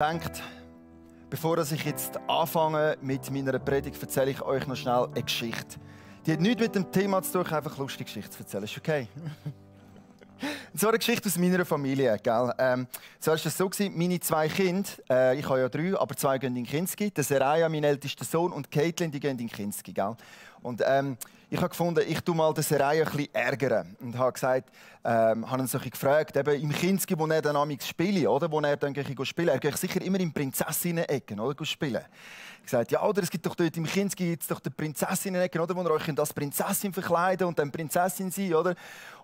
Denkt, bevor ich jetzt anfange mit meiner Predigt, erzähle ich euch noch schnell eine Geschichte. Die hat nichts mit dem Thema zu tun, einfach lustige Geschichte zu erzählen. Ist okay? So eine Geschichte aus meiner Familie. Gell? So war es so, meine zwei Kinder, ich habe ja 3, aber 2 gehen in Kinski. Der Seraya, mein ältester Sohn, und Caitlin, die gehen in Kinski. Gell? Und ich habe gefunden, ich tue mal den Seraya ein bisschen ärgern. Und habe gesagt, habe ihn so gefragt, eben im Kinski, wo er dann amigs spielt, oder? Wo er dann spielt. Er geht sicher immer in Prinzessinnen-Ecken, oder? Spielen. Ich habe gesagt, ja, oder es gibt doch dort im Kinski gibt's doch die Prinzessinnen-Ecken, oder? Wo ihr euch als Prinzessin verkleiden und dann Prinzessin sein, oder?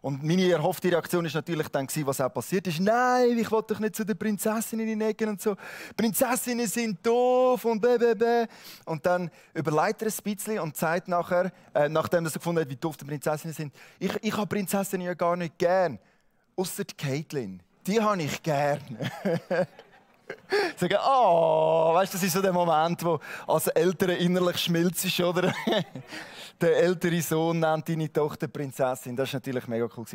Und meine erhoffte Reaktion war natürlich dann, was auch passiert ist. Nein, ich will doch nicht zu den Prinzessinnen in den Ecken und so. Prinzessinnen sind doof und blablabla. Und dann überlegt er ein bisschen und sagt nachher, nachdem er gefunden hat, wie doof die Prinzessinnen sind, ich habe Prinzessinnen ja gar nicht gern. Ausser Caitlin. Die habe ich gern. Sagen, oh, weißt du, das ist so der Moment, wo als Eltern innerlich schmilzt, oder? Der ältere Sohn nennt deine Tochter Prinzessin. Das ist natürlich mega cool.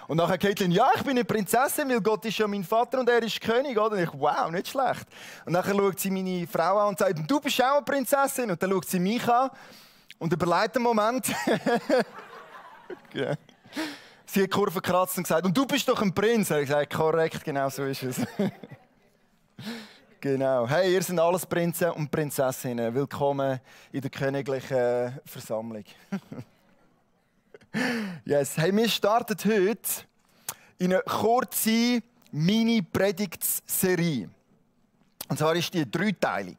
Und nachher Caitlin, ja, ich bin eine Prinzessin, weil Gott ist ja mein Vater und er ist König. Oder? Und ich, wow, nicht schlecht. Und nachher schaut sie meine Frau an und sagt, du bist auch eine Prinzessin. Und dann schaut sie mich an und überlegt einen Moment. Ja. Sie hat die Kurve gekratzt und gesagt, und du bist doch ein Prinz. Ich habe gesagt, korrekt, genau so ist es. Genau. Hey, ihr seid alles Prinzen und Prinzessinnen. Willkommen in der königlichen Versammlung. Yes. Hey, wir starten heute in eine kurze Mini-Predigtsserie. Und zwar ist die dreiteilig.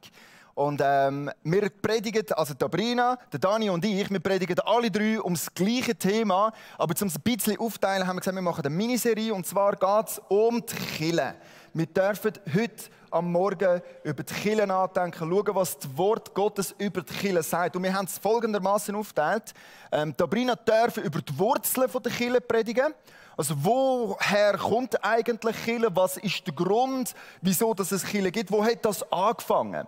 Und wir predigen, also Sabrina, der Dani und ich, wir predigen alle 3 um das gleiche Thema. Aber um es ein bisschen aufteilen, haben wir gesagt, wir machen eine Miniserie. Und zwar geht es um die Kirche. Wir dürfen heute am Morgen über die Kirche nachdenken, schauen, was das Wort Gottes über die Kirche sagt. Und wir haben es folgendermaßen aufgeteilt. Sabrina darf über die Wurzeln der Kirche predigen. Also woher kommt eigentlich Kirche? Was ist der Grund, wieso es Kirche gibt? Wo hat das angefangen?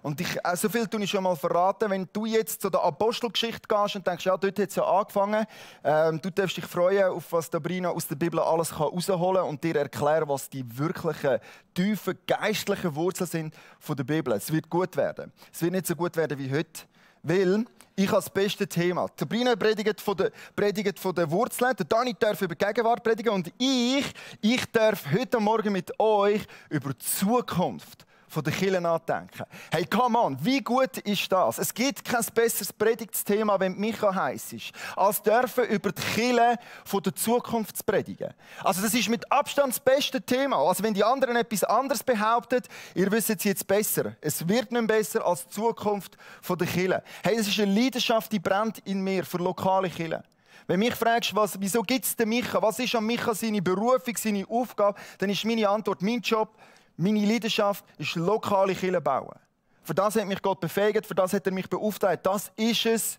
Und so viel tue ich schon mal verraten, wenn du jetzt zu der Apostelgeschichte gehst und denkst, ja, dort hat es ja angefangen, du darfst dich freuen, auf was Sabrina aus der Bibel alles herausholen kann und dir erklären, was die wirklichen, tiefen, geistlichen Wurzeln sind von der Bibel. Es wird gut werden. Es wird nicht so gut werden wie heute, weil ich habe das beste Thema. Sabrina predigt von den Wurzeln, der Dani darf über die Gegenwart predigen und ich darf heute Morgen mit euch über die Zukunft von der Kirche nachdenken. Hey, come on, wie gut ist das? Es gibt kein besseres Predigtsthema, wenn Micha heiß ist, als dürfen über die Kirche von der Zukunft zu predigen. Also das ist mit Abstand das beste Thema. Also wenn die anderen etwas anderes behaupten, ihr wisst es jetzt besser. Es wird nicht besser als die Zukunft von der Kirche. Hey, es ist eine Leidenschaft, die brennt in mir für lokale Kirche. Wenn mich fragst, wieso gibt es den Micha? Was ist an Micha seine Berufung, seine Aufgabe? Dann ist meine Antwort, mein Job, meine Leidenschaft ist lokale Kirche bauen. Für das hat mich Gott befähigt, für das hat er mich beauftragt. Das ist es,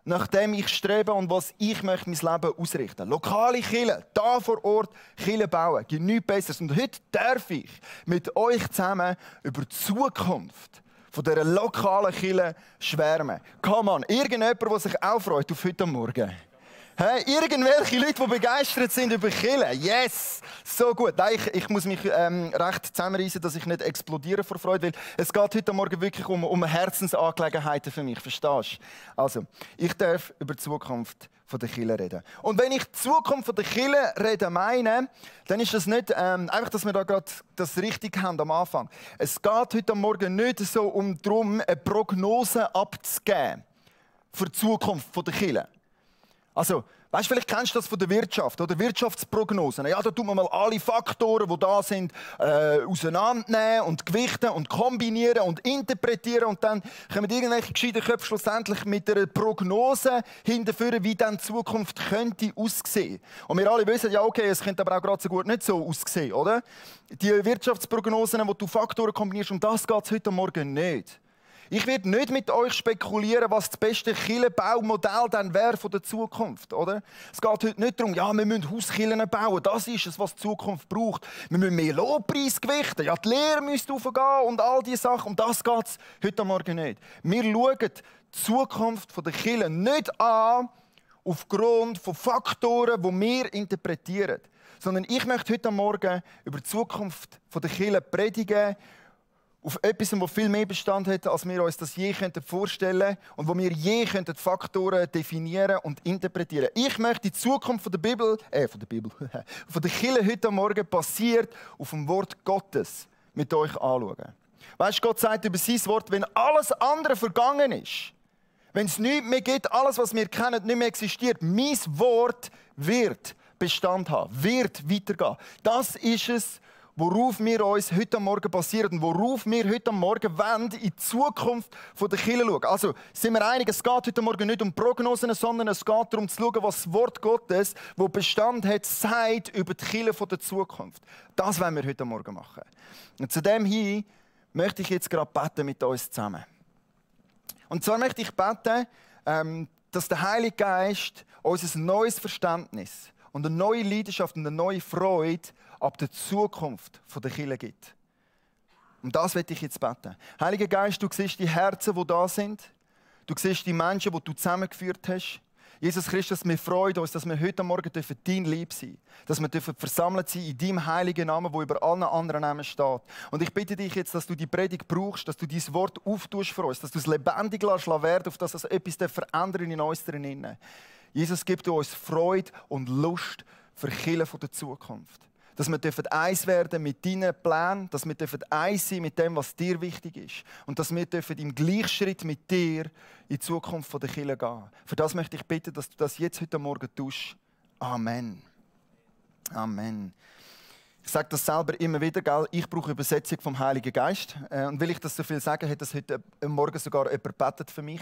nach dem ich strebe und was ich möchte mein Leben ausrichten. Lokale Kirche, da vor Ort Kirche bauen, gibt nichts Besseres. Und heute darf ich mit euch zusammen über die Zukunft von dieser lokalen Kirche schwärmen. Come on, irgendjemand, der sich auch freut auf heute Morgen. Hey, irgendwelche Leute, die begeistert sind über Kirche. Yes! So gut. Nein, ich muss mich recht zusammenreißen, dass ich nicht explodiere vor Freude, weil es geht heute Morgen wirklich um Herzensangelegenheiten für mich. Verstehst du? Also, ich darf über die Zukunft der Kirche reden. Und wenn ich die Zukunft der Kirche rede meine, dann ist das nicht einfach, dass wir da gerade das richtig haben am Anfang. Es geht heute Morgen nicht so darum, eine Prognose abzugeben für die Zukunft der Kirche. Also, weißt, vielleicht kennst du das von der Wirtschaft oder Wirtschaftsprognosen. Ja, da tut man mal alle Faktoren, die da sind, auseinandernehmen und gewichten und kombinieren und interpretieren und dann kommen irgendwelche gescheiten Köpfe schlussendlich mit einer Prognose hinterführen, wie dann die Zukunft könnte aussehen. Und wir alle wissen, ja okay, es könnte aber auch gerade so gut nicht so aussehen, oder? Die Wirtschaftsprognosen, wo du Faktoren kombinierst, um das geht es heute Morgen nicht. Ich werde nicht mit euch spekulieren, was das beste Kirchenbaumodell dann wäre von der Zukunft, oder? Es geht heute nicht darum, ja, wir müssen Hauskirchen bauen, das ist es, was die Zukunft braucht. Wir müssen mehr Lobpreis gewichten, ja, die Lehre müsste aufgehen und all diese Sachen. Um das geht es heute Morgen nicht. Wir schauen die Zukunft der Kirche nicht an aufgrund von Faktoren, die wir interpretieren. Sondern ich möchte heute Morgen über die Zukunft der Kirche predigen, auf etwas, das viel mehr Bestand hat, als wir uns das je vorstellen könnten und wo wir je Faktoren definieren und interpretieren. Ich möchte die Zukunft von der Bibel, von der Kirche heute Morgen basiert auf dem Wort Gottes mit euch anschauen. Weißt, Gott sagt über sein Wort, wenn alles andere vergangen ist, wenn es nichts mehr gibt, alles, was wir kennen, nicht mehr existiert, mein Wort wird Bestand haben, wird weitergehen. Das ist es, worauf wir uns heute Morgen basieren und worauf wir heute Morgen wollen, in die Zukunft der Kirche schauen. Also sind wir einig, es geht heute Morgen nicht um Prognosen, sondern es geht darum zu schauen, was das Wort Gottes, das Bestand hat, sagt über die Kirche der Zukunft. Das wollen wir heute Morgen machen. Und zu dem hin möchte ich jetzt gerade beten mit uns zusammen. Und zwar möchte ich beten, dass der Heilige Geist uns ein neues Verständnis und eine neue Leidenschaft und eine neue Freude ab der Zukunft der Kirche gibt. Um das möchte ich jetzt beten. Heiliger Geist, du siehst die Herzen, die da sind. Du siehst die Menschen, die du zusammengeführt hast. Jesus Christus, wir freuen uns, dass wir heute Morgen dein Lieb sein dürfen. Dass wir versammelt sein in deinem heiligen Namen, der über allen anderen Namen steht. Und ich bitte dich jetzt, dass du die Predigt brauchst, dass du dein Wort auftust für uns, dass du es lebendig lässt werden, auf das es etwas verändern in uns drinnen. Jesus, gib uns Freude und Lust für die Kirche der Zukunft. Dass wir eins werden mit deinen Plänen, dass wir eins sein mit dem, was dir wichtig ist. Und dass wir im Gleichschritt mit dir in die Zukunft der Kirche gehen. Für das möchte ich bitten, dass du das jetzt heute Morgen tust. Amen. Amen. Ich sage das selber immer wieder, gell? Ich brauche Übersetzung vom Heiligen Geist. Und will ich das so viel sagen, hat das heute Morgen sogar jemand gebetet für mich.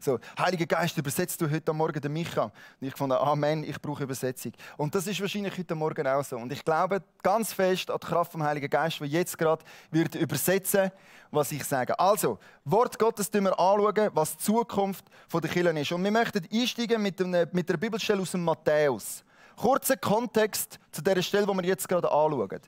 So, Heiliger Geist, übersetzt du heute Morgen den Micha? Und ich fand, Amen, ich brauche Übersetzung. Und das ist wahrscheinlich heute Morgen auch so. Und ich glaube ganz fest an die Kraft vom Heiligen Geist, die jetzt gerade wird übersetzen, was ich sage. Also, Wort Gottes anschauen wir anschauen, was die Zukunft der Kirche ist. Und wir möchten einsteigen mit einer Bibelstelle aus dem Matthäus. Kurzer Kontext zu der Stelle, die wir jetzt gerade anschauen.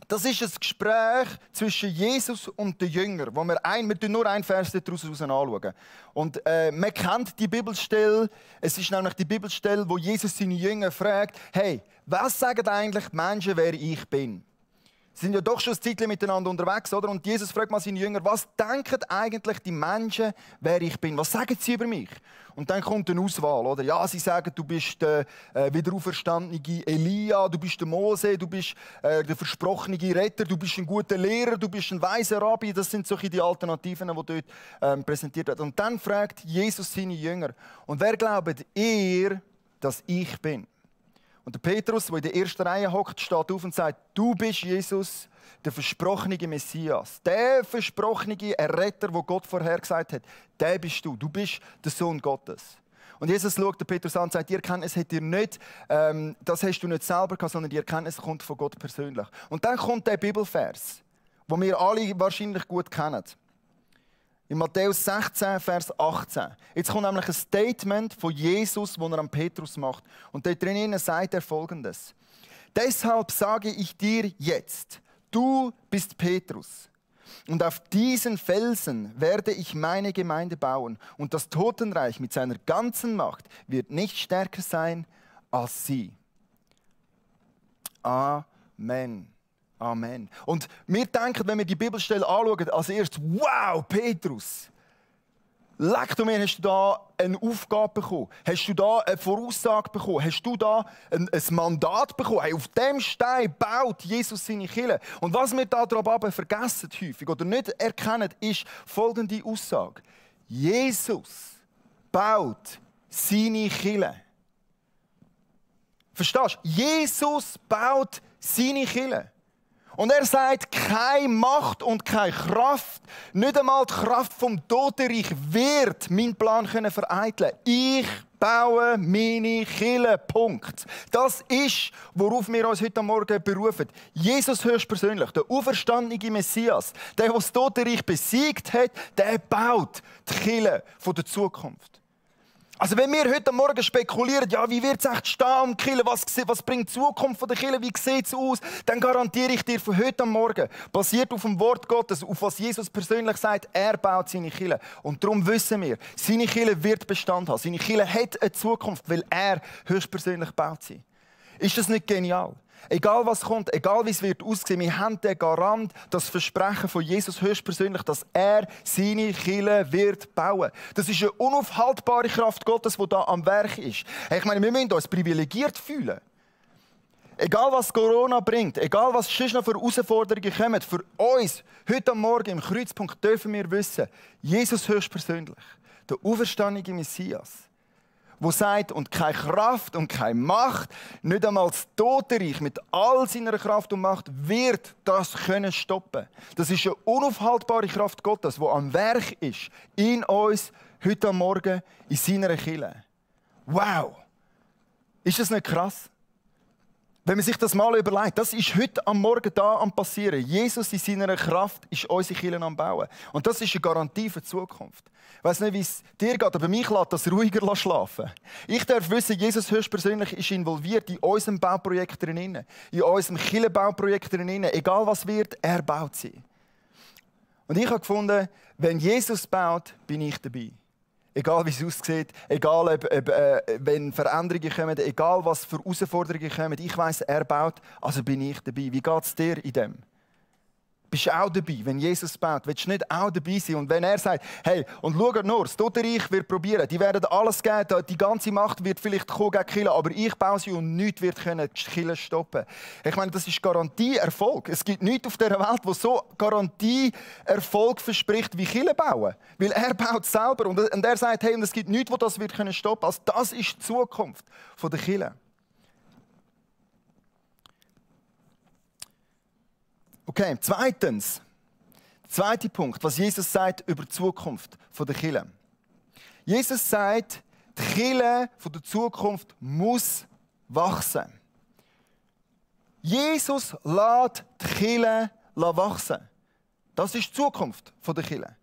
Das ist ein Gespräch zwischen Jesus und den Jüngern, wo wir nur einen Vers daraus anschauen. Und man kennt die Bibelstelle. Es ist nämlich die Bibelstelle, wo Jesus seine Jünger fragt: Hey, was sagen eigentlich die Menschen, wer ich bin? Sie sind ja doch schon ein Zeitchen miteinander unterwegs, oder? Und Jesus fragt mal seine Jünger: Was denken eigentlich die Menschen, wer ich bin? Was sagen sie über mich? Und dann kommt eine Auswahl, oder? Ja, sie sagen, du bist der wiederauferstandene Elia, du bist der Mose, du bist der versprochene Retter, du bist ein guter Lehrer, du bist ein weiser Rabbi. Das sind solche die Alternativen, die dort präsentiert werden. Und dann fragt Jesus seine Jünger: Und wer glaubt ihr, dass ich bin? Und der Petrus, der in der ersten Reihe hockt, steht auf und sagt: Du bist Jesus, der versprochene Messias. Der versprochene Erretter, den Gott vorhergesagt hat. Der bist du. Du bist der Sohn Gottes. Und Jesus schaut den Petrus an und sagt: Die Erkenntnis habt ihr nicht, das hast du nicht selber gehabt, sondern die Erkenntnis kommt von Gott persönlich. Und dann kommt der Bibelvers, den wir alle wahrscheinlich gut kennen. In Matthäus 16, Vers 18. Jetzt kommt nämlich ein Statement von Jesus, das er an Petrus macht. Und dort drinnen sagt er Folgendes: Deshalb sage ich dir jetzt, du bist Petrus. Und auf diesen Felsen werde ich meine Gemeinde bauen. Und das Totenreich mit seiner ganzen Macht wird nicht stärker sein als sie. Amen. Amen. Und wir denken, wenn wir die Bibelstelle anschauen, als erstes: Wow, Petrus! Leck du mir, hast du da eine Aufgabe bekommen? Hast du da eine Voraussage bekommen? Hast du da ein Mandat bekommen? Hey, auf dem Stein baut Jesus seine Kirche. Und was wir da aber vergessen häufig oder nicht erkennen, ist folgende Aussage: Jesus baut seine Kirche. Verstehst du? Jesus baut seine Kirche. Und er sagt, keine Macht und keine Kraft, nicht einmal die Kraft vom Totenreich wird meinen Plan vereiteln. Ich baue meine Kirche. Punkt. Das ist, worauf wir uns heute Morgen berufen. Jesus höchstpersönlich, der auferstandene Messias, der das Totenreich besiegt hat, der baut die Kirche der Zukunft. Also wenn wir heute Morgen spekulieren, ja, wie wird es echt stehen um die Kirche, was bringt die Zukunft der Kirche, wie sieht es aus, dann garantiere ich dir von heute Morgen, basiert auf dem Wort Gottes, auf was Jesus persönlich sagt, er baut seine Kirche. Und darum wissen wir, seine Kirche wird Bestand haben. Seine Kirche hat eine Zukunft, weil er höchstpersönlich baut sie. Ist das nicht genial? Egal was kommt, egal wie es wird aussehen, wir haben den Garant, das Versprechen von Jesus höchstpersönlich, dass er seine Kirche wird bauen. Das ist eine unaufhaltbare Kraft Gottes, die da am Werk ist. Ich meine, wir müssen uns privilegiert fühlen. Egal was Corona bringt, egal was sonst noch für Herausforderungen kommen, für uns heute Morgen im Kreuzpunkt dürfen wir wissen, Jesus höchstpersönlich, der auferstandene Messias, der sagt, und keine Kraft und keine Macht, nicht einmal das Totenreich mit all seiner Kraft und Macht wird das können stoppen. Das ist eine unaufhaltbare Kraft Gottes, die am Werk ist, in uns, heute Morgen, in seiner Kirche. Wow! Ist das nicht krass? Wenn man sich das mal überlegt, das ist heute am Morgen da am passieren. Jesus in seiner Kraft ist unsere Kirche am Bauen. Und das ist eine Garantie für die Zukunft. Ich weiss nicht, wie es dir geht, aber mich lässt das ruhiger schlafen. Ich darf wissen, Jesus höchstpersönlich ist involviert in unserem Bauprojekt drin, in unserem Kirchenbauprojekt drin. Egal was wird, er baut sie. Und ich habe gefunden, wenn Jesus baut, bin ich dabei. Egal wie es aussieht, egal wenn Veränderungen kommen, egal was für Herausforderungen kommen, ich weiss, er baut, also bin ich dabei. Wie geht es dir in dem? Bist du auch dabei, wenn Jesus baut? Willst du nicht auch dabei sein? Und wenn er sagt, hey, und schau nur, das Totenreich wird probieren, die werden alles geben, die ganze Macht wird vielleicht kommen gegen die Kirche, aber ich baue sie und nichts wird die Kirche stoppen. Ich meine, das ist Garantie-Erfolg. Es gibt nichts auf dieser Welt, wo so Garantie-Erfolg verspricht wie Kirche bauen. Weil er baut selber und er sagt, hey, und es gibt nichts, wo das wird stoppen. Also das ist die Zukunft der Kirche. Okay, zweitens, der zweite Punkt, was Jesus sagt über die Zukunft der Kirche. Jesus sagt, die Kirche der Zukunft muss wachsen. Jesus lässt die Kirche wachsen. Das ist die Zukunft der Kirche.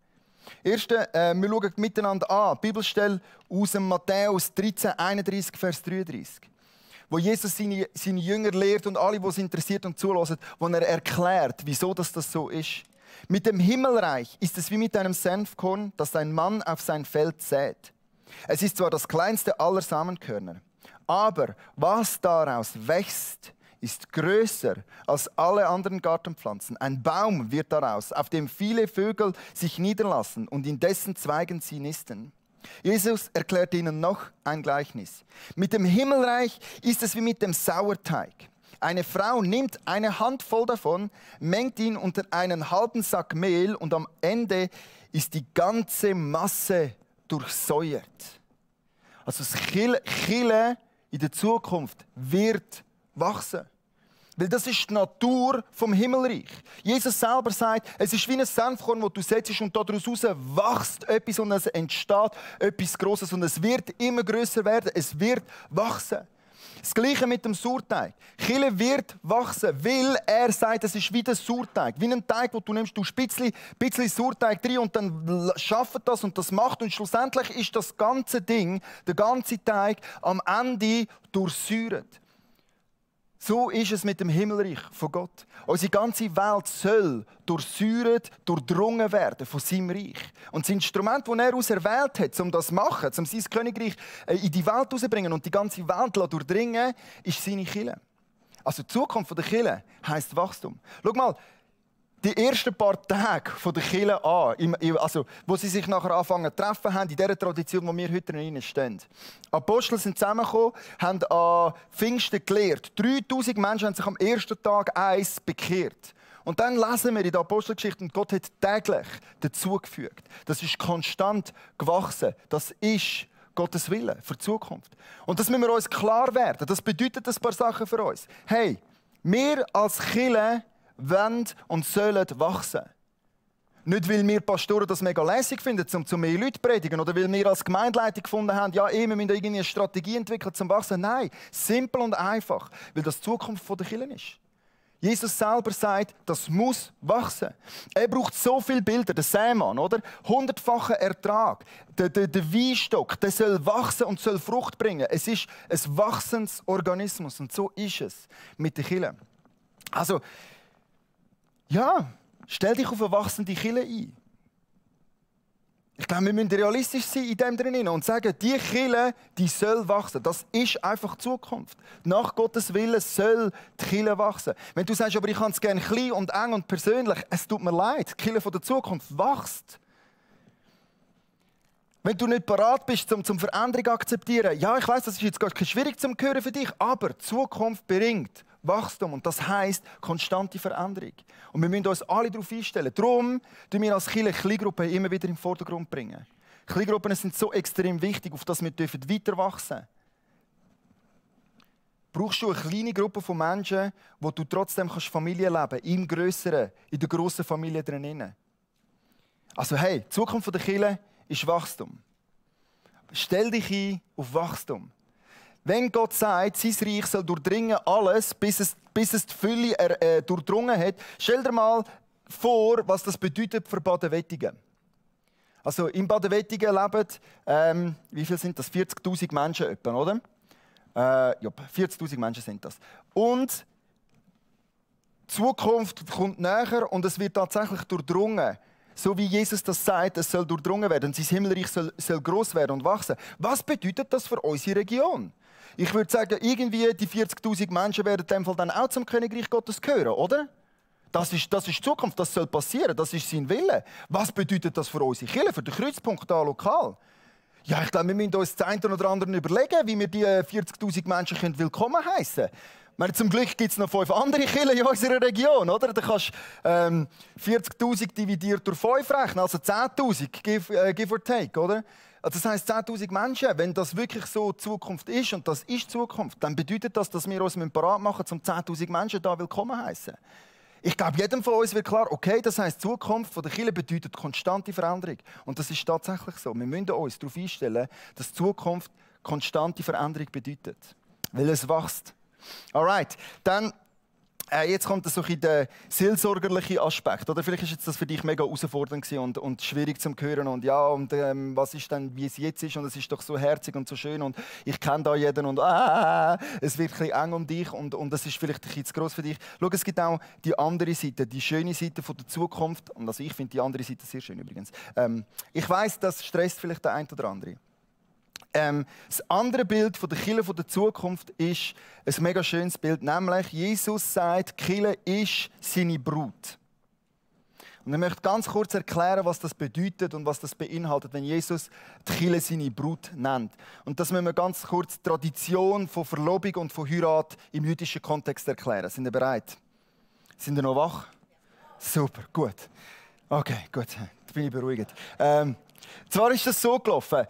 Wir schauen miteinander an, die Bibelstelle aus Matthäus 13, 31, Vers 33. Wo Jesus seine Jünger lehrt und alle, die es interessiert und zulassen, wo er erklärt, wieso das so ist. Mit dem Himmelreich ist es wie mit einem Senfkorn, das ein Mann auf sein Feld sät. Es ist zwar das kleinste aller Samenkörner, aber was daraus wächst, ist größer als alle anderen Gartenpflanzen. Ein Baum wird daraus, auf dem viele Vögel sich niederlassen und in dessen Zweigen sie nisten. Jesus erklärt ihnen noch ein Gleichnis. Mit dem Himmelreich ist es wie mit dem Sauerteig. Eine Frau nimmt eine Handvoll davon, mengt ihn unter einen halben Sack Mehl und am Ende ist die ganze Masse durchsäuert. Also das Kirche in der Zukunft wird wachsen. Weil das ist die Natur vom Himmelreich. Jesus selber sagt, es ist wie ein Senfkorn, das du setzt und daraus wächst etwas und es entsteht etwas Grosses und es wird immer grösser werden, es wird wachsen. Das Gleiche mit dem Sauerteig. Kirche wird wachsen, weil er sagt, es ist wie der Sauerteig. Wie ein Teig, wo du nimmst, du ein bisschen Sauerteig drin und dann schafft das und das macht. Und schlussendlich ist das ganze Ding, der ganze Teig, am Ende durchsäuert. So ist es mit dem Himmelreich von Gott. Unsere ganze Welt soll durchsäuert, durchdrungen werden von seinem Reich. Und das Instrument, das er auserwählt hat, um das zu machen, um sein Königreich in die Welt herauszubringen und die ganze Welt durchdringen, ist seine Kirche. Also die Zukunft der Kirche heisst Wachstum. Schau mal, die ersten paar Tage der Kirche an, also, wo sie sich nachher anfangen zu treffen haben, in dieser Tradition, wo wir heute drin stehen. Apostel sind zusammengekommen, haben an Pfingsten gelehrt. 3000 Menschen haben sich am ersten Tag eins bekehrt. Und dann lesen wir in der Apostelgeschichte, und Gott hat täglich dazugefügt. Das ist konstant gewachsen. Das ist Gottes Wille für die Zukunft. Und das müssen wir uns klar werden. Das bedeutet ein paar Sachen für uns. Hey, wir als Kirche wollen und sollen wachsen. Nicht, weil wir Pastoren das mega lässig finden, um zu mehr Leute zu predigen, oder weil wir als Gemeindeleitung gefunden haben, ja, wir müssen irgendwie eine Strategie entwickeln zum Wachsen. Nein, simpel und einfach, weil das die Zukunft der Kirche ist. Jesus selber sagt, das muss wachsen. Er braucht so viele Bilder, der Sämann, oder? 100-facher Ertrag. Der Weinstock, der soll wachsen und soll Frucht bringen. Es ist ein Wachsensorganismus und so ist es mit der Kirche. Also, ja, stell dich auf eine wachsende Kirche ein. Ich glaube, wir müssen realistisch sein in dem drinnen und sagen, die Kirche, die soll wachsen. Das ist einfach die Zukunft. Nach Gottes Willen soll die Kirche wachsen. Wenn du sagst, aber ich kann es gerne klein und eng und persönlich, es tut mir leid, die Kirche der Zukunft wächst. Wenn du nicht bereit bist, zum Veränderung zu akzeptieren, ja, ich weiss, das ist jetzt gar nicht schwierig zu hören für dich, aber die Zukunft bringt Wachstum und das heisst konstante Veränderung. Und wir müssen uns alle darauf einstellen. Darum bringen wir als Kirche Kleingruppen immer wieder in den Vordergrund bringen. Kleingruppen sind so extrem wichtig, auf das wir weiter wachsen dürfen. Brauchst du eine kleine Gruppe von Menschen, wo du trotzdem Familie leben kannst, im Grösseren, in der grossen Familie drinnen. Also hey, die Zukunft der Kirche ist Wachstum. Stell dich ein auf Wachstum. Wenn Gott sagt, sein Reich soll durchdringen alles, bis es die Fülle durchdrungen hat, stell dir mal vor, was das bedeutet für Baden-Wettigen. Also in Baden-Wettigen leben, wie viel sind das? 40'000 Menschen etwa, oder? Ja, 40'000 Menschen sind das. Und die Zukunft kommt näher und es wird tatsächlich durchdrungen. So wie Jesus das sagt, es soll durchdrungen werden und sein Himmelreich soll gross werden und wachsen. Was bedeutet das für unsere Region? Ich würde sagen, irgendwie die 40'000 Menschen werden in dem Fall dann auch zum Königreich Gottes gehören, oder? Das ist die Zukunft, das soll passieren, das ist sein Wille. Was bedeutet das für unsere Kirche, für den Kreuzpunkt hier lokal? Ja, ich glaube, wir müssen uns das eine oder andere überlegen, wie wir die 40'000 Menschen willkommen heißen können. Zum Glück gibt es noch 5 andere Kirchen in unserer Region, oder? Da kannst du 40'000 dividiert durch 5 rechnen, also 10'000, give or take, oder? Das heisst 10'000 Menschen, wenn das wirklich so die Zukunft ist, und das ist die Zukunft, dann bedeutet das, dass wir uns bereit machen müssen, um 10'000 Menschen hier willkommen heißen. Ich glaube, jedem von uns wird klar, okay, das heisst, die Zukunft der Kirche bedeutet konstante Veränderung. Und das ist tatsächlich so. Wir müssen uns darauf einstellen, dass die Zukunft konstante Veränderung bedeutet. Weil es wächst. Alright, dann jetzt kommt so der seelsorgerliche Aspekt. Oder vielleicht ist jetzt das für dich mega herausfordernd und schwierig zu hören. Und ja, und was ist denn, wie es jetzt ist? Und es ist doch so herzig und so schön. Und ich kenne da jeden. Und es wird ein bisschen eng um dich. Und das ist vielleicht ein bisschen zu gross für dich. Schau, es gibt auch die andere Seite, die schöne Seite von der Zukunft. Und also ich finde die andere Seite sehr schön übrigens. Ich weiss, das stresst vielleicht der eine oder andere. Das andere Bild von der Kirche der Zukunft ist ein mega schönes Bild, nämlich Jesus sagt, die Kirche ist seine Brut. Und ich möchte ganz kurz erklären, was das bedeutet und was das beinhaltet, wenn Jesus die Kirche seine Brut nennt. Und das müssen wir ganz kurz die Tradition von Verlobung und von Heirat im jüdischen Kontext erklären. Sind ihr bereit? Sind ihr noch wach? Super, gut. Okay, gut, jetzt bin ich beruhigt. Zwar ist das so gelaufen.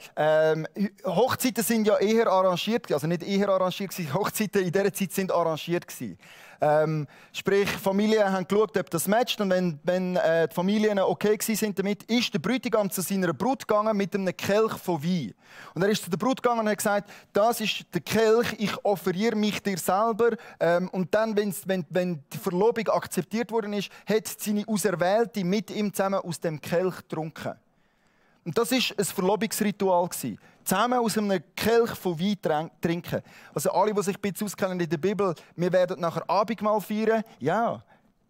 Hochzeiten sind ja eher arrangiert, also nicht eher arrangiert, Hochzeiten in dieser Zeit sind arrangiert gewesen. Sprich, Familien haben geschaut, ob das matcht, und wenn die Familien okay sind damit, ist der Bräutigam zu seiner Brut gegangen mit einem Kelch von Wein. Und er ist zu der Brut gegangen und hat gesagt, das ist der Kelch, ich offeriere mich dir selber. Und dann, wenn die Verlobung akzeptiert worden ist, hat seine Auserwählte mit ihm zusammen aus dem Kelch getrunken. Und das war ein Verlobungsritual. Zusammen aus einem Kelch von Wein trinken. Also alle, die sich ein bisschen auskennen in der Bibel, wir werden nachher Abendmahl feiern. Ja,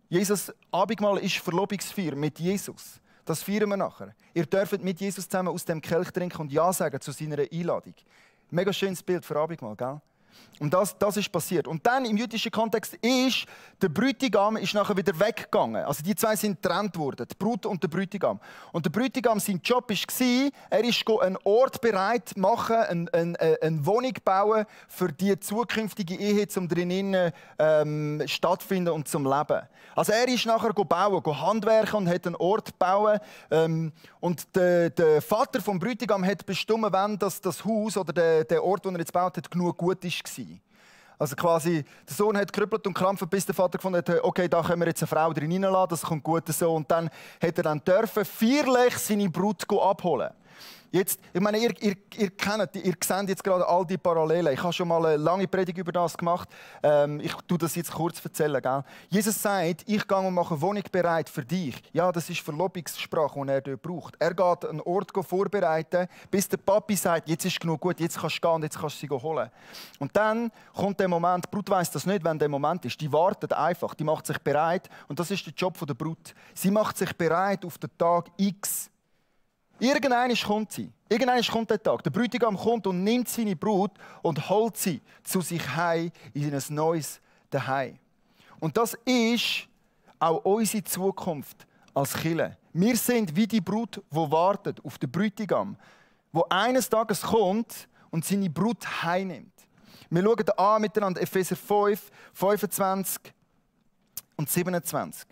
Jesus Abendmahl ist Verlobungsfeier mit Jesus. Das feiern wir nachher. Ihr dürft mit Jesus zusammen aus dem Kelch trinken und Ja sagen zu seiner Einladung. Mega schönes Bild für Abendmahl, gell? Und das ist passiert. Und dann im jüdischen Kontext ist der Bräutigam ist nachher wieder weggegangen. Also die zwei sind getrennt worden, die Brut und der Bräutigam. Und der Bräutigam, sein Job war, er ist einen Ort bereit machen, eine Wohnung bauen für die zukünftige Ehe, um drinnen stattfinden und zum Leben. Also er ist nachher bauen, handwerken und hat einen Ort bauen. Und der Vater vom Bräutigam hat bestimmt, wann das Haus oder der Ort, den er jetzt baut hat, genug gut war. Also quasi, der Sohn hat gekribbelt und krampft, bis der Vater gefunden hat, okay, da können wir jetzt eine Frau drin reinlassen, das kommt gut so. Und dann hat er dann dürfen feierlich seine Brut abholen. Jetzt, ich meine, ihr seht jetzt gerade all die Parallelen. Ich habe schon mal eine lange Predigt über das gemacht. Ich tue das jetzt kurz erzählen. Gell? Jesus sagt, ich gehe und mache eine Wohnung bereit für dich. Ja, das ist Verlobungssprache, die er dort braucht. Er geht einen Ort vorbereiten, bis der Papi sagt, jetzt ist genug gut, jetzt kannst du gehen und jetzt kannst du sie holen. Und dann kommt der Moment, die Brut weiss das nicht, wenn der Moment ist. Die wartet einfach, die macht sich bereit. Und das ist der Job der Brut. Sie macht sich bereit auf den Tag X. Irgendwann kommt sie. Irgendwann kommt der Tag. Der Bräutigam kommt und nimmt seine Brut und holt sie zu sich heim in ein neues Daheim. Und das ist auch unsere Zukunft als Kirche. Wir sind wie die Brut, die wartet auf den Bräutigam, der eines Tages kommt und seine Brut heimnimmt. Wir schauen an miteinander Epheser 5, 25 und 27.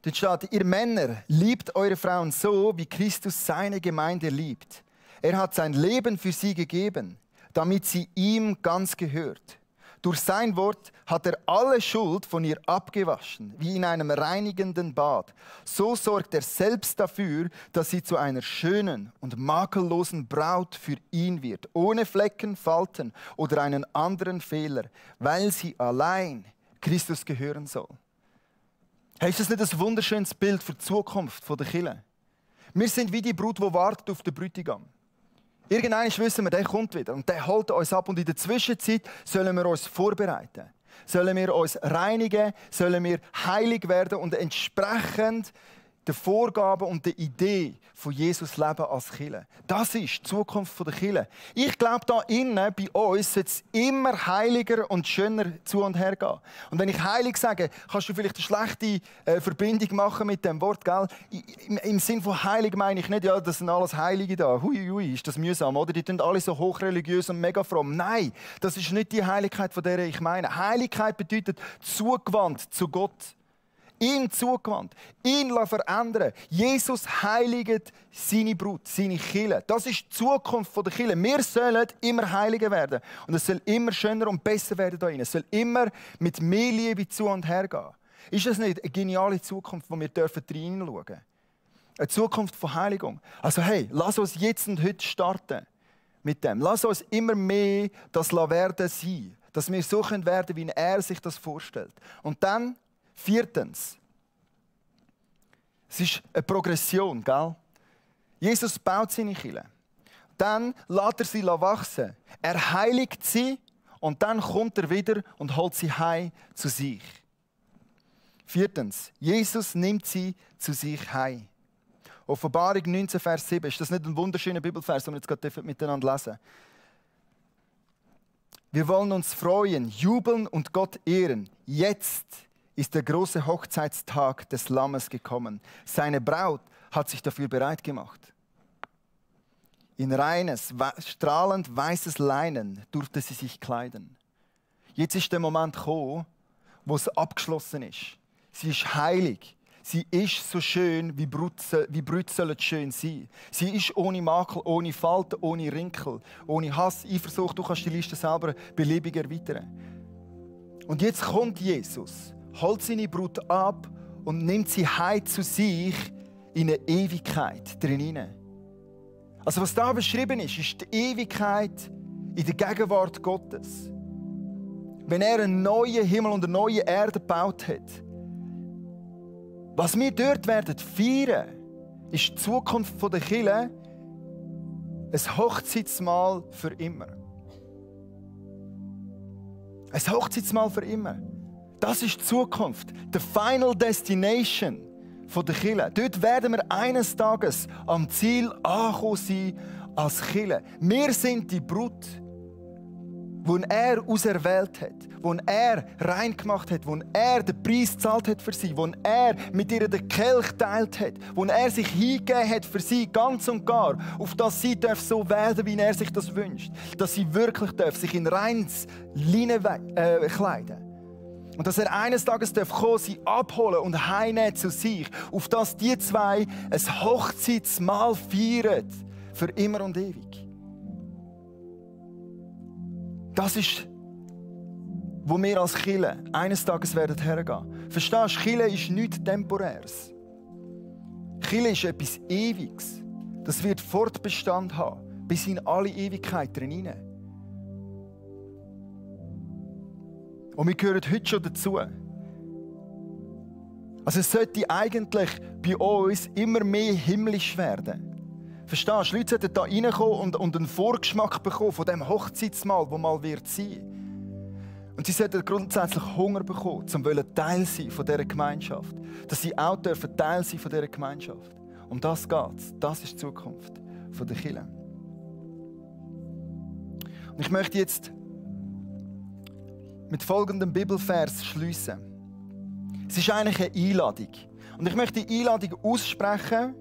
Dort steht, ihr Männer, liebt eure Frauen so, wie Christus seine Gemeinde liebt. Er hat sein Leben für sie gegeben, damit sie ihm ganz gehört. Durch sein Wort hat er alle Schuld von ihr abgewaschen, wie in einem reinigenden Bad. So sorgt er selbst dafür, dass sie zu einer schönen und makellosen Braut für ihn wird, ohne Flecken, Falten oder einen anderen Fehler, weil sie allein Christus gehören soll. Hey, ist das nicht ein wunderschönes Bild für die Zukunft der Kirche? Wir sind wie die Brut, die wartet auf den Bräutigam. Irgendwann wissen wir, der kommt wieder und der holt uns ab. Und in der Zwischenzeit sollen wir uns vorbereiten. Sollen wir uns reinigen, sollen wir heilig werden und entsprechend der Vorgaben und der Idee von Jesus leben als Kirche. Das ist die Zukunft der Kirche. Ich glaube, da innen bei uns sollte es immer heiliger und schöner zu und her gehen. Und wenn ich heilig sage, kannst du vielleicht eine schlechte Verbindung machen mit dem Wort, gell? Im Sinn von heilig meine ich nicht, ja, das sind alles Heilige da. Hui, ist das mühsam, oder? Die sind alle so hochreligiös und mega fromm. Nein, das ist nicht die Heiligkeit, von der ich meine. Heiligkeit bedeutet zugewandt zu Gott. Ihm zugewandt, ihn verändern. Jesus heiligt seine Brut, seine Kirche. Das ist die Zukunft der Kirche. Wir sollen immer heiliger werden. Und es soll immer schöner und besser werden da drin. Es soll immer mit mehr Liebe zu und her gehen. Ist das nicht eine geniale Zukunft, wo wir reinschauen dürfen? Eine Zukunft von Heiligung. Also hey, lass uns jetzt und heute starten mit dem. Lass uns immer mehr das werden sein. Dass wir so werden können, wie er sich das vorstellt. Und dann viertens, es ist eine Progression, gell? Jesus baut seine Kirche. Dann lässt er sie wachsen. Er heiligt sie und dann kommt er wieder und holt sie heim zu sich. Viertens, Jesus nimmt sie zu sich heim. Offenbarung 19, Vers 7. Ist das nicht ein wunderschöner Bibelvers, den wir jetzt gerade miteinander lesen? Wir wollen uns freuen, jubeln und Gott ehren. Jetzt ist der große Hochzeitstag des Lammes gekommen. Seine Braut hat sich dafür bereit gemacht. In reines, strahlend weißes Leinen durfte sie sich kleiden. Jetzt ist der Moment gekommen, wo es abgeschlossen ist. Sie ist heilig. Sie ist so schön, wie Brüder sollen schön sein. Sie ist ohne Makel, ohne Falten, ohne Rinkel, ohne Hass, Eifersucht. Du kannst die Liste selber beliebig erweitern. Und jetzt kommt Jesus, holt seine Brut ab und nimmt sie heim zu sich in eine Ewigkeit drin. Also was da beschrieben ist die Ewigkeit in der Gegenwart Gottes. Wenn er einen neuen Himmel und eine neue Erde gebaut hat. Was wir dort werden feiern, ist die Zukunft der Kirche, ein Hochzeitsmahl für immer. Ein Hochzeitsmahl für immer. Das ist die Zukunft, die Final Destination der Kirche. Dort werden wir eines Tages am Ziel angekommen sein als Kirche. Wir sind die Brut, die er auserwählt hat, die er rein gemacht hat, die er den Preis gezahlt hat für sie, die er mit ihr den Kelch geteilt hat, wo er sich hingegeben hat für sie ganz und gar, auf dass sie so werden, wie er sich das wünscht. Dass sie wirklich sich in reines Linnen kleiden. Und dass er eines Tages kommen, sie abholen und heimnehmen zu sich, auf dass die zwei ein Hochzeitsmahl feiern, für immer und ewig. Das ist, wo wir als Kirche eines Tages werden hergehen. Verstehst du, Kirche ist nichts Temporäres. Kirche ist etwas Ewiges. Das wird Fortbestand haben, bis in alle Ewigkeit drin. Und wir gehören heute schon dazu. Also es sollte eigentlich bei uns immer mehr himmlisch werden. Verstehst du? Leute sollten da reinkommen und einen Vorgeschmack bekommen von dem Hochzeitsmahl, das mal wird sein. Und sie sollten grundsätzlich Hunger bekommen, um Teil sein von dieser Gemeinschaft. Dass sie auch Teil sein von dieser Gemeinschaft. Um das geht's. Das ist die Zukunft der Kirche. Und ich möchte jetzt mit folgendem Bibelvers schliessen. Es ist eigentlich eine Einladung. Und ich möchte die Einladung aussprechen,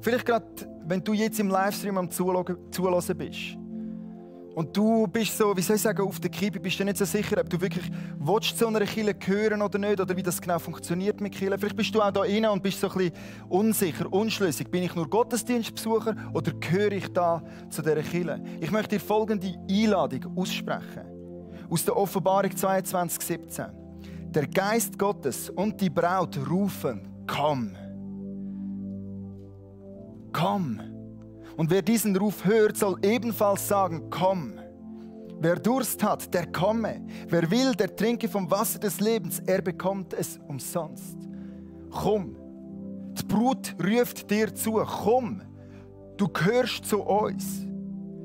vielleicht gerade, wenn du jetzt im Livestream am Zuhören bist. Und du bist so, wie soll ich sagen, auf der Kippe, bist du nicht so sicher, ob du wirklich willst, zu einer Kirche gehören oder nicht, oder wie das genau funktioniert mit Kirche. Vielleicht bist du auch da rein und bist so ein bisschen unsicher, unschlüssig. Bin ich nur Gottesdienstbesucher oder gehöre ich da zu dieser Kirche? Ich möchte dir folgende Einladung aussprechen. Aus der Offenbarung 22,17. Der Geist Gottes und die Braut rufen, komm. Komm. Und wer diesen Ruf hört, soll ebenfalls sagen, komm. Wer Durst hat, der komme. Wer will, der trinke vom Wasser des Lebens. Er bekommt es umsonst. Komm. Die Brut ruft dir zu. Komm. Du gehörst zu uns.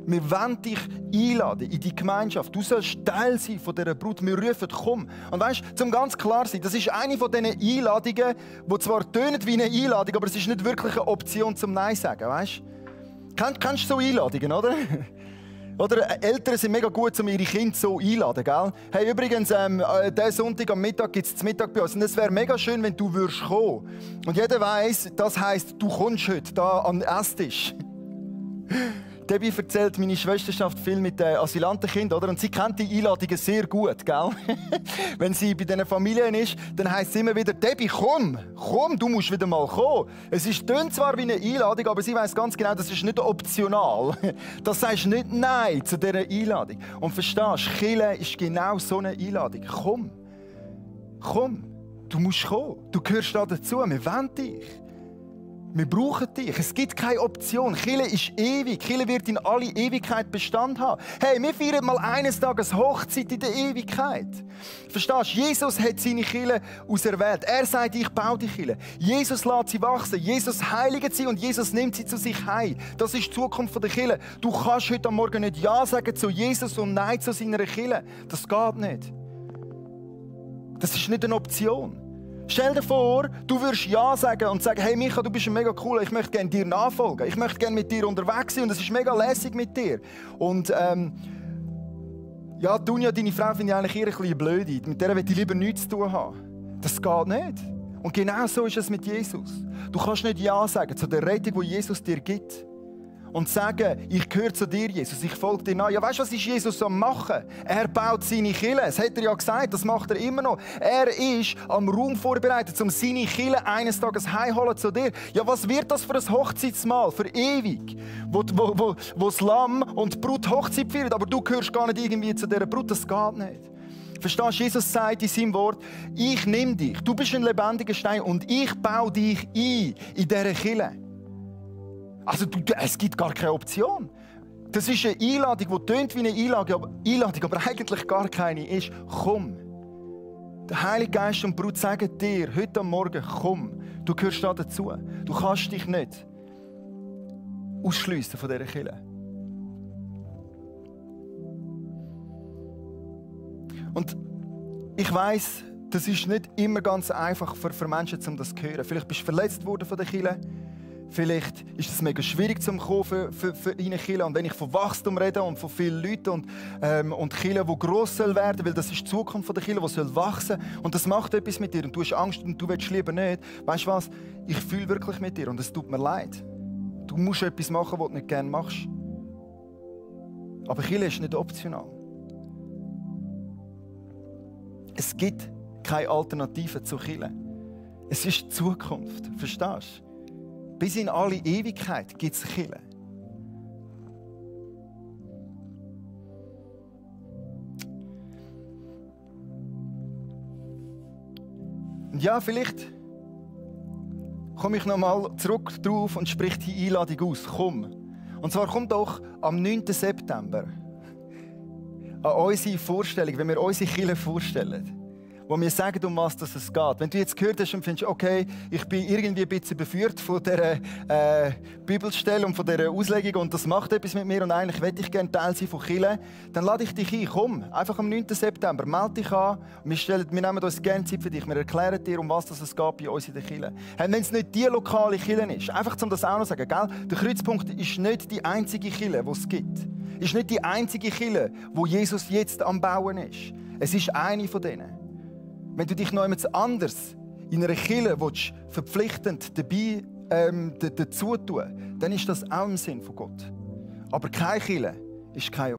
Wir wollen dich einladen in die Gemeinschaft. Du sollst Teil sein von dieser Brut. Wir rufen, komm. Und weißt du, zum ganz klar sein, das ist eine von diesen Einladungen, die zwar tönt wie eine Einladung, aber es ist nicht wirklich eine Option zum Nein sagen. Weißt? Kennst du so Einladungen, oder? Oder Eltern sind mega gut, um ihre Kinder so einzuladen, gell? Hey, übrigens, diesen Sonntag am Mittag gibt es das Mittag bei uns. Und es wäre mega schön, wenn du würdest kommen. Und jeder weiss, das heisst, du kommst heute da an den Esstisch. Debbie erzählt, meine Schwester schafft viel mit Asylantenkindern, oder? Und sie kennt die Einladungen sehr gut, gell? Wenn sie bei diesen Familien ist, dann heisst es immer wieder, Debbie, komm, du musst wieder mal kommen. Es tönt zwar wie eine Einladung, aber sie weiss ganz genau, das ist nicht optional. Das sagst nicht Nein zu dieser Einladung. Und verstehst du, Kirche ist genau so eine Einladung. Komm, du musst kommen. Du gehörst da dazu, wir wollen dich. Wir brauchen dich. Es gibt keine Option. Kirche ist ewig. Kirche wird in alle Ewigkeit Bestand haben. Hey, wir feiern mal eines Tages Hochzeit in der Ewigkeit. Verstehst du? Jesus hat seine Kirche auserwählt. Er sagt, ich baue die Kirche. Jesus lässt sie wachsen. Jesus heiligt sie und Jesus nimmt sie zu sich heim. Das ist die Zukunft der Kirche. Du kannst heute Morgen nicht Ja sagen zu Jesus und Nein zu seiner Kirche. Das geht nicht. Das ist nicht eine Option. Stell dir vor, du würdest Ja sagen und sagen, hey Micha, du bist mega cool, ich möchte gerne dir nachfolgen. Ich möchte gerne mit dir unterwegs sein und es ist mega lässig mit dir. Und ja, Dunja, deine Frau, finde ich eigentlich eher ein bisschen blöd. Mit der will ich lieber nichts zu tun haben. Das geht nicht. Und genau so ist es mit Jesus. Du kannst nicht Ja sagen zu der Rettung, die Jesus dir gibt. Und sagen, ich gehöre zu dir, Jesus, ich folge dir nach. Ja, weißt du, was ist Jesus am machen? Er baut seine Kirche. Das hat er ja gesagt, das macht er immer noch. Er ist am Raum vorbereitet, um seine Kirche eines Tages heimholen zu dir. Ja, was wird das für ein Hochzeitsmahl, für ewig? Wo das Lamm und die Brut Hochzeit feiern, aber du gehörst gar nicht irgendwie zu dieser Brut, das geht nicht. Verstehst du, Jesus sagt in seinem Wort, ich nehme dich, du bist ein lebendiger Stein und ich baue dich ein in dieser Kirche. Also es gibt gar keine Option. Das ist eine Einladung, die tönt wie eine Einladung, aber eigentlich gar keine ist. Komm. Der Heilige Geist und die Brut sagen dir heute Morgen, komm. Du gehörst da dazu. Du kannst dich nicht ausschliessen von dieser Kirche. Und ich weiss, das ist nicht immer ganz einfach für Menschen, um das zu hören. Vielleicht bist du verletzt worden von der Kirche. Vielleicht ist es mega schwierig zum Kommen für eine Kirche. Und wenn ich von Wachstum rede und von vielen Leuten und Kirche, die gross soll werden, weil das ist die Zukunft der Kirche, die soll wachsen. Und das macht etwas mit dir und du hast Angst und du willst lieber nicht. Weißt du was? Ich fühle wirklich mit dir und es tut mir leid. Du musst etwas machen, was du nicht gerne machst. Aber Kirche ist nicht optional. Es gibt keine Alternative zur Kirche. Es ist die Zukunft. Verstehst du? Bis in alle Ewigkeit gibt es Kirche. Und ja, vielleicht komme ich noch mal zurück drauf und spreche die Einladung aus. Komm. Und zwar kommt doch am 9. September an unsere Vorstellung, wenn wir unsere Kirche vorstellen. wo mir sagen, um was es geht. Wenn du jetzt gehört hast und findest, okay, ich bin irgendwie ein bisschen überführt von dieser Bibelstelle und von dieser Auslegung und das macht etwas mit mir und eigentlich möchte ich gerne Teil sein von Kirche, dann lade ich dich ein. Komm, einfach am 9. September, melde dich an. Wir nehmen uns gerne Zeit für dich. Wir erklären dir, um was es geht bei uns in der Kirche. Wenn es nicht die lokale Kirche ist, einfach um das auch noch zu sagen, gell? Der Kreuzpunkt ist nicht die einzige Kirche, die es gibt. Ist nicht die einzige Kirche, wo Jesus jetzt am Bauen ist. Es ist eine von denen. Wenn du dich noch jemand anders in einer Kirche verpflichtend dabei dazu tun, dann ist das auch im Sinn von Gott. Aber keine Kirche ist keine